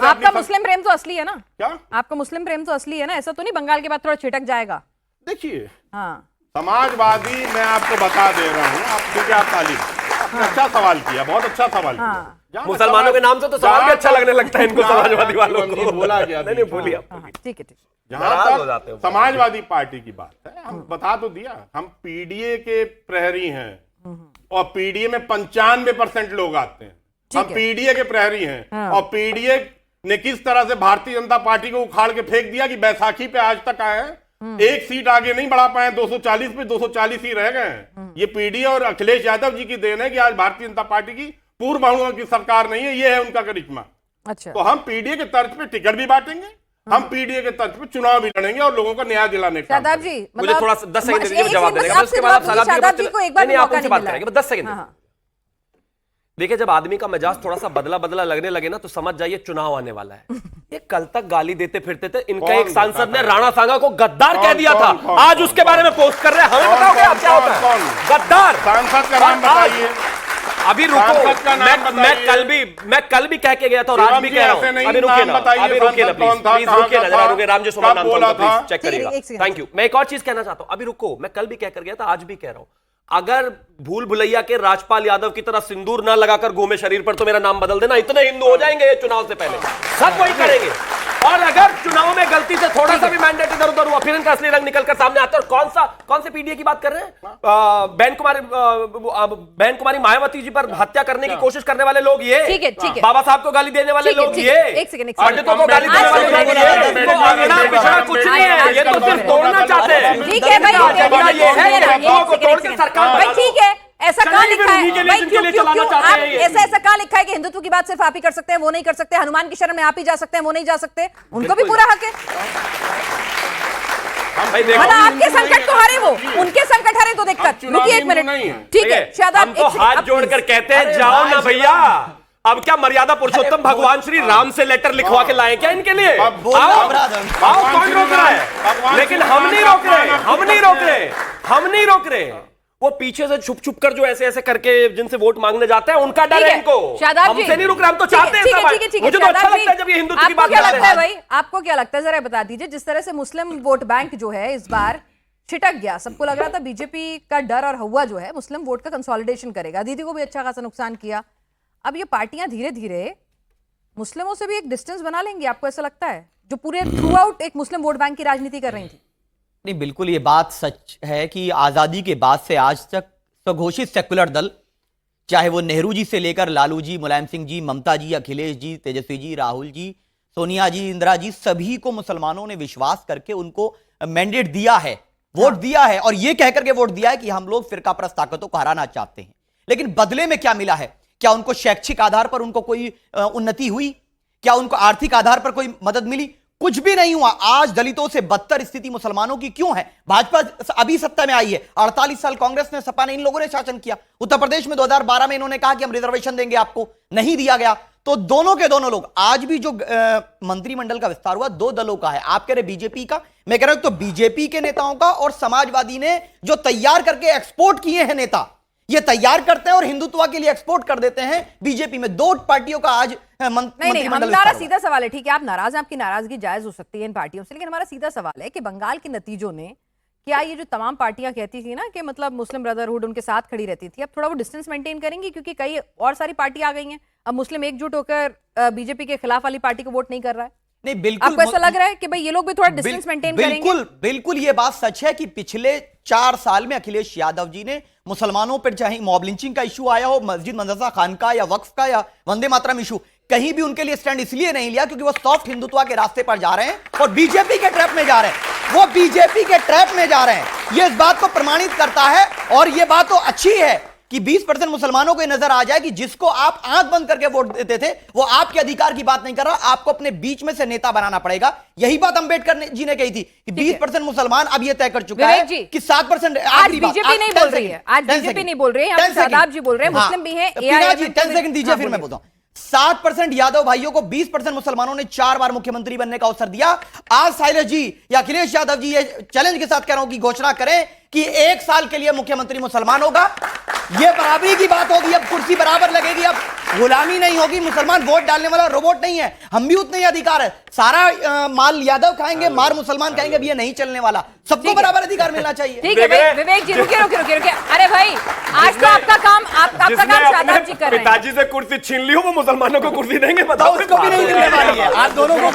से आपका मुस्लिम प्रेम तो असली है ना? क्या आपका मुस्लिम प्रेम तो असली है ना? ऐसा तो नहीं बंगाल के बाद थोड़ा छिटक जाएगा? देखिए, हाँ समाजवादी मैं आपको बता दे रहा हूँ, आप ठीक है, आप तालीम, आपने अच्छा सवाल किया, बहुत अच्छा सवाल किया। हाँ। जहाँ मुसलमानों के नाम से तो सवाल भी अच्छा लगने लगता है इनको, समाजवादी वालों को। बोला गया नहीं बोलिए आप। हाँ, ठीक है, ठीक। जहां नाराज हो जाते तक हो। समाजवादी पार्टी की बात है, हम बता तो दिया, हम पीडीए के प्रहरी हैं और पीडीए में 95% लोग आते हैं। हम ठीक है। पीडीए के प्रहरी हैं हाँ। और पीडीए ने किस तरह से भारतीय जनता पार्टी को उखाड़ के फेंक दिया कि बैसाखी पे आज तक आए हैं, एक सीट आगे नहीं बढ़ा पाए, 240 पे 240 ही रह गए हैं। ये पीडीए और अखिलेश यादव जी की देन है कि आज भारतीय जनता पार्टी की पूर्व बहुमत की सरकार नहीं है, ये है उनका करिश्मा। अच्छा, तो हम पीडीए के तर्ज पे टिकट भी बांटेंगे, हम पीडीए के तर्ज पे चुनाव भी लड़ेंगे और लोगों को न्याय दिलाने का काम शादाब करेंगे। जी, मुझे थोड़ा सा 10 सेकंड दीजिए जवाब देने का, उसके बाद आप शादाब जी को एक बार नहीं, आप मौका उनसे नहीं बात मिला है। करेंगे, 10 सेकंड। हाँ, हाँ। देखिए, जब आदमी का मिजाज थोड़ा सा बदला बदला लगने लगे ना, तो समझ जाइए चुनाव आने वाला है। ये कल तक गाली देते फिरते थे, इनका कौन एक सांसद देता ने था? राणा सांगा को गद्दार कह कौन, दिया था, कौन, आज कौन, उसके बारे में पोस्ट कर रहे हैं। हमें बताओगे आप क्या होता कौन? है गद्दार? सांसद का नाम और आज- बताइए। अभी रुको, सांसद का नाम मैं बताइए। कल भी कह के गया था और आज शिवम भी जी, कह रहा ऐसे हूं। नहीं, अभी रुकिए नाम ना, बताइए, अभी रुकिए ना, सांसद कौन था, प्लीज कहाँ रुकिए ना, का जरा था, रुकिए, राम जी कब सुमन नाम था बोला उनका, था? प्लीज चेक ठीक है, करिएगा। एक सेकंड। Thank you. मैं एक और चीज कहना चाहता हूं, अभी रुको, मैं कल भी कहकर गया था, आज भी कह रहा हूं, अगर भूल भुलैया के राजपाल यादव की तरह सिंदूर ना लगाकर घूमे शरीर पर, तो मेरा नाम बदल देना, इतने हिंदू हो जाएंगे ये चुनाव से पहले, सब वही करेंगे। और अगर चुनाव में गलती से थोड़ा सा भी मैंडेट इधर उधर हुआ, फिर इनका असली रंग निकलकर सामने आता है। और कौन से पीडीए की बात कर रहे हैं? बहन कुमारी मायावती जी पर हत्या करने की कोशिश करने वाले लोग ये, ठीक है, ठीक है। बाबा साहब को गाली देने वाले ठीक है, लोग ठीक ये, है। एक सेकंड, एक सेकंड। पंडितों को गाली देने वाले लोग ये, तो अगड़ा पिछड़ा कुछ नहीं है, ये तो सिर्फ तोड़ना चाहते हैं। ठीक है भाई, अगड़ा ये है कि हिंदुओं को तोड़ के सरकार भाई ठीक है, ऐसा कहाँ चलिए लिखा फिर है उन्हीं के लिए भाई? जिनके क्यों लिए क्यों चलाना क्यों चाहते आप हैं ये। ऐसा कहाँ लिखा है कि हिंदुत्व की बात सिर्फ आप ही कर सकते हैं, वो नहीं कर सकते? हनुमान की शरण में आप ही जा सकते हैं, वो नहीं जा सकते? उनको भी पूरा हक है। भाई देखो, मतलब आपके संकट तो हरे वो, उनके संकट हरे तो दिक्कत। चुनावी रुकिए एक हिंदू मिनट, नहीं है। ठीक है शादाब, हम तो एक सेकंड, हाथ अब जोड़कर please। कहते हैं जाओ ना भैया। अब क्या मर्यादा पुरुषोत्तम भगवान श्री राम से लेटर लिखवा के लाए क्या इनके लिए? आओ, कौन रोक रहा है? लेकिन हम नहीं रोक रहे। वो पीछे से छुप छुप कर जो ऐसे ऐसे करके जिनसे वोट मांगने जाते हैं, उनका डर ठीक है है, इनको। शादाब जी, हमसे नहीं रुक रहे, हम तो ठीक है, चाहते हैं ठीक है, सब। ठीक है, ठीक है, मुझे तो अच्छा शादाब लगता है जी, जब ये हिंदुत्व की आपको बात क्या करते लगता है हैं। भाई? आपको क्या लगता है, जरा बता दीजिए। जिस तरह से मुस्लिम वोट बैंक जो है इस बार छिटक गया, सबको लग रहा था बीजेपी का डर और हवा जो है मुस्लिम वोट का कंसोलिडेशन करेगा, दीदी को भी अच्छा खासा नुकसान किया। अब ये पार्टियां धीरे धीरे मुस्लिमों से भी एक डिस्टेंस बना लेंगी, आपको ऐसा लगता है? जो पूरे थ्रू आउट एक मुस्लिम वोट बैंक की राजनीति कर रही थी। नहीं, बिल्कुल ये बात सच है कि आज़ादी के बाद से आज तक स्वघोषित सेकुलर दल, चाहे वो नेहरू जी से लेकर लालू जी, मुलायम सिंह जी, ममता जी, अखिलेश जी, तेजस्वी जी, राहुल जी, सोनिया जी, इंदिरा जी, सभी को मुसलमानों ने विश्वास करके उनको मैंडेट दिया है, वोट दिया है, और ये कहकर के वोट दिया है कि हम लोग फिरका परस्त ताकतों को हराना चाहते हैं। लेकिन बदले में क्या मिला है? क्या उनको शैक्षिक आधार पर उनको कोई उन्नति हुई? क्या उनको आर्थिक आधार पर कोई मदद मिली? कुछ भी नहीं हुआ। आज दलितों से बदतर स्थिति मुसलमानों की क्यों है? भाजपा अभी सत्ता में आई है, 48 साल कांग्रेस ने, सपा ने, इन लोगों ने शासन किया। उत्तर प्रदेश में 2012 में इन्होंने कहा कि हम रिजर्वेशन देंगे आपको, नहीं दिया गया। तो दोनों के दोनों लोग, आज भी जो मंत्रिमंडल का विस्तार हुआ 2 दलों का है। आप कह रहे बीजेपी का, मैं कह रहा हूं तो बीजेपी के नेताओं का, और समाजवादी ने जो तैयार करके एक्सपोर्ट किए हैं नेता, ये तैयार करते हैं और हिंदुत्व के लिए एक्सपोर्ट कर देते हैं। बीजेपी में 2 पार्टियों का आज नहीं, हमारा सीधा सवाल है, ठीक है आप नाराज हैं, आपकी नाराजगी जायज हो सकती है इन पार्टियों से, लेकिन हमारा सीधा सवाल है कि बंगाल के नतीजों ने, क्या ये जो तमाम पार्टियां कहती थी ना कि मतलब मुस्लिम ब्रदरहुड उनके साथ खड़ी रहती थी, अब थोड़ा वो डिस्टेंस मेंटेन करेंगी? क्योंकि कई और सारी पार्टी आ गई हैं, अब मुस्लिम एकजुट होकर बीजेपी के खिलाफ वाली पार्टी को वोट नहीं कर रहा है। नहीं, बिल्कुल आपको ऐसा लग रहा है कि भाई ये लोग भी थोड़ा डिस्टेंस मेंटेन करेंगे? बिल्कुल बिल्कुल, ये बात सच है कि पिछले 4 साल में अखिलेश यादव जी ने मुसलमानों पर, चाहे मॉब लिंचिंग का इशू आया हो, मस्जिद मदरसा खानका या वक्फ का या वंदे मातरम इशू, कहीं भी उनके लिए स्टैंड इसलिए नहीं लिया क्योंकि वो सॉफ्ट हिंदुत्व के रास्ते पर जा रहे हैं और बीजेपी के ट्रैप में जा रहे हैं। वो बीजेपी के ट्रैप में जा रहे हैं, ये इस बात को प्रमाणित करता है। और ये बात तो अच्छी है कि 20% मुसलमानों को नजर आ जाए कि जिसको आप आंख बंद करके वोट देते थे वो आपके अधिकार की बात नहीं कर रहा, आपको अपने बीच में से नेता बनाना पड़ेगा। यही बात अंबेडकर जी ने कही थी कि 20% मुसलमान अब ये तय कर चुका है कि 7%। आज बीजेपी नहीं बोल रही है, आज बीजेपी नहीं बोल रही है, शादाब जी बोल रहे हैं, मुस्लिम भी हैं। 10 सेकंड दीजिए, फिर मैं बोलता हूं। 7% यादव भाइयों को 20% मुसलमानों ने 4 बार मुख्यमंत्री बनने का अवसर दिया। आज साइलेश जी या अखिलेश यादव जी ये चैलेंज के साथ कह रहा हूं कि घोषणा करें कि 1 साल के लिए मुख्यमंत्री मुसलमान होगा। ये बराबरी की बात होगी, अब कुर्सी बराबर लगेगी, अब गुलामी नहीं होगी। मुसलमान वोट डालने वाला रोबोट नहीं है, हम भी उतने ही अधिकार है। सारा माल यादव खाएंगे, मार मुसलमान खाएंगे, अब ये नहीं चलने वाला। सबको बराबर अधिकार मिलना चाहिए। ठीक है भाई, विवेक जी रुके। अरे भाई, आज तो आपका काम शादाब जी कर रहे हैं। पिताजी से कुर्सी छीन ली हो, वो मुसलमानों को कुर्सी देंगे? बताओ। उसको भी नहीं मिलने वाली है। आप दोनों को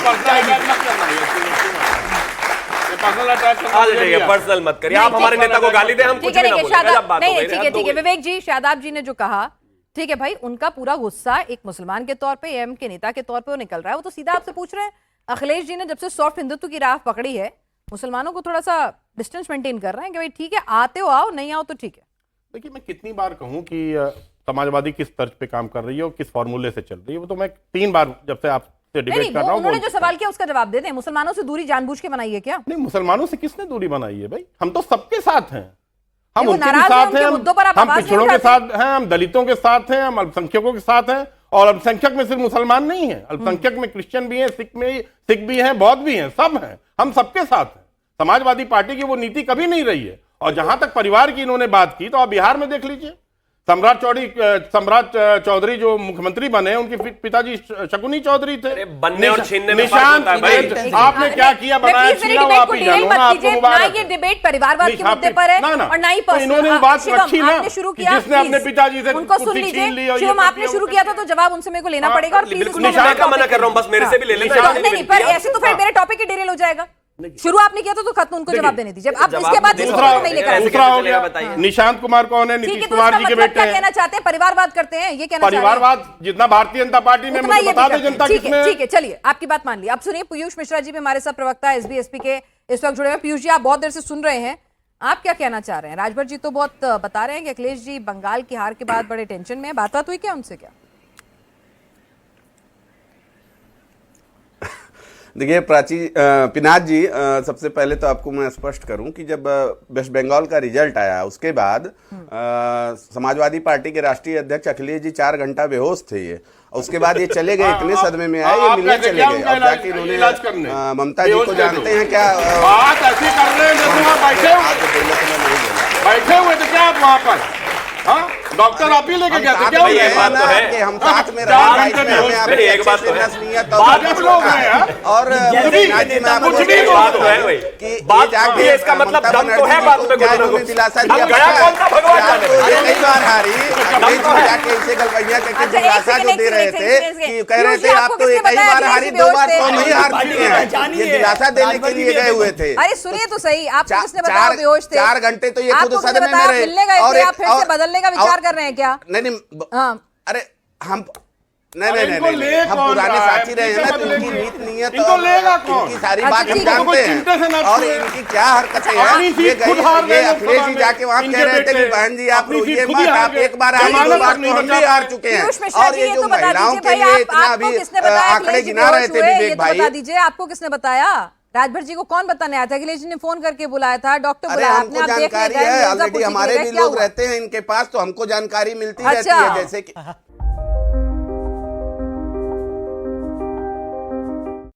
पर्सनल मत करिए, आप हमारे नेता को गाली दे, हम कुछ भी ना बोलेंगे। ठीक है विवेक जी, शादाब जी ने जो कहा, ठीक है भाई, उनका पूरा गुस्सा एक मुसलमान के तौर पे, एम के नेता के तौर पे वो निकल रहा है। वो तो सीधा आपसे पूछ रहे हैं, अखिलेश जी ने जब से सॉफ्ट हिंदुत्व की राह पकड़ी है, मुसलमानों को थोड़ा सा डिस्टेंस मेंटेन कर रहे हैं कि भाई ठीक है, आते हो आओ, नहीं आओ तो ठीक है। देखिए, मैं कितनी बार कहूं कि समाजवादी किस तर्ज पे काम कर रही है और किस फॉर्मूले से चल रही है, वो तो मैं 3 बार जब से आपसे डिबेट कर रहा हूं। उन्होंने जो सवाल किया उसका जवाब दे दें। मुसलमानों से दूरी जानबूझ के बनाई है क्या? नहीं, मुसलमानों से किसने दूरी बनाई है भाई? हम तो सबके साथ हैं, हम वो उनके भी नाराज हैं, साथ उनके हैं, मुद्दों पर आप हम आवाज नहीं पिछड़ों के उठाते। साथ हैं, हम दलितों के साथ हैं, हम अल्पसंख्यकों के साथ हैं। और अल्पसंख्यक में सिर्फ मुसलमान नहीं है, अल्पसंख्यक में क्रिश्चियन भी हैं, सिख भी हैं, बौद्ध भी हैं, सब हैं, हम सबके साथ हैं। समाजवादी पार्टी की वो नीति कभी नहीं रही है। और जहां तक परिवार की इन्होंने बात की, तो आप बिहार में देख लीजिए, सम्राट चौधरी जो मुख्यमंत्री बने, उनके पिताजी शकुनी चौधरी थे। बनने और छीनने में निशांत, फर्क होता है भाई। आपने क्या किया, बनाया, छीना, वो आप ही जानो ना, आपको मुबारक। ये डिबेट परिवारवाद के मुद्दे पर है और ना ही पर्सनल। इन्होंने बात रखी ना, आपने शुरू किया, जिसने अपने पिताजी से उनको सुन कुर्सी छीन ली लीजिए। और शिवम, आपने शुरू किया था तो जवाब उनसे मेरे को लेना पड़ेगा। और प्लीज निशान का मना कर रहा हूं, बस मेरे से भी ले लेना। नहीं, पर ऐसे तो फिर मेरे टॉपिक ही डिरेल हो जाएगा। शुरू आपने किया तो खत्म, उनको जवाब देने दीजिए। अब इसके बाद दूसरा हो गया, निशांत कुमार कौन है? नीतीश कुमार जी के बेटे क्या कहना चाहते हैं? परिवारवाद करते हैं, ये कहना परिवारवाद जितना भारतीय जनता पार्टी में, मुझे बता दें जनता किसमें। ठीक है, चलिए, आपकी बात मान ली। अब सुनिए, पीयूष मिश्रा जी भी हमारे साथ प्रवक्ता एसबी के इस वक्त जुड़े हैं। पीयूष जी, आप बहुत देर से सुन रहे हैं, आप क्या कहना चाह रहे हैं? राजभर जी तो बहुत बता रहे हैं कि अखिलेश जी बंगाल की हार के बाद बड़े टेंशन में है। बात हुई क्या उनसे? क्या देखिए पिनाक जी, सबसे पहले तो आपको मैं स्पष्ट करूं कि जब वेस्ट बंगाल का रिजल्ट आया, उसके बाद समाजवादी पार्टी के राष्ट्रीय अध्यक्ष अखिलेश जी 4 घंटा बेहोश थे ये। उसके बाद ये चले गए, इतने सदमे में आए, ये मिलने चले गए। अब जाके इन्होंने ममता जी को जानते हैं क्या बात ऐसी कर रहे हैं, बैठे हुए थे क्या आप वहां पर? डॉक्टर आप ही लेके गए थे क्या? ये बात तो है कि हम साथ में रहे, एक बात तो है, और इसका मतलब दम तो है बात में। दिलासा दिया, कई बार हारी, जाके इसे गलबैया करके दिलासा जो दे रहे थे कि कह रहे थे आप तो कई बार हारी, 2 बार तो नहीं हार चुके हैं, ये दिलासा देने के लिए गए हुए थे। अरे सुनिए तो सही, आपको किसने बताया बेहोश थे? 4 घंटे तो ये खुद सदमे में रहे। और आप फिर से बदलने का विचार कर रहे हैं क्या? नहीं, अरे हम नहीं, इनको ले हम कौन पुराने रहा है? साथी रहे हैं ना, तो इनकी नीत नियत इनको लेगा कौन? इनकी सारी अच्छा, बात हम ठीक है, जानते चिंता से ना हैं। और छुए। इनकी क्या हरकतें हैं, अपनी ये सीट खुद हार ये गए अखिलेश जी लोकसभा जाके वहां में। कह रहे थे इनके कि बेटे बहन जी आप अपनी रोइए सीट खुद ही मत, हार आप गए। एक बार हारी, जमानत 2 बार नहीं तो हम बचा भी हार पाए। चुके हैं। पीयूष मिश्रा और जी, ये ये जो तो बता महिलाओं दीजिए के भाई, लिए इतना आपको अभी किसने बताया आंकड़े अखिलेश जी गिना रहे बेहोश थे हुए? ये विवेक तो बता भाई। दीजिए, आपको किसने बताया? राजभर जी को कौन बताने आया था? अखिलेश जी ने फोन करके बुलाया था, डॉक्टर अरे बुलाया, हमको जानकारी है, ऑलरेडी हमारे भी लोग रहते हैं इनके पास, तो हमको जानकारी मिलती रहती है। जैसे कि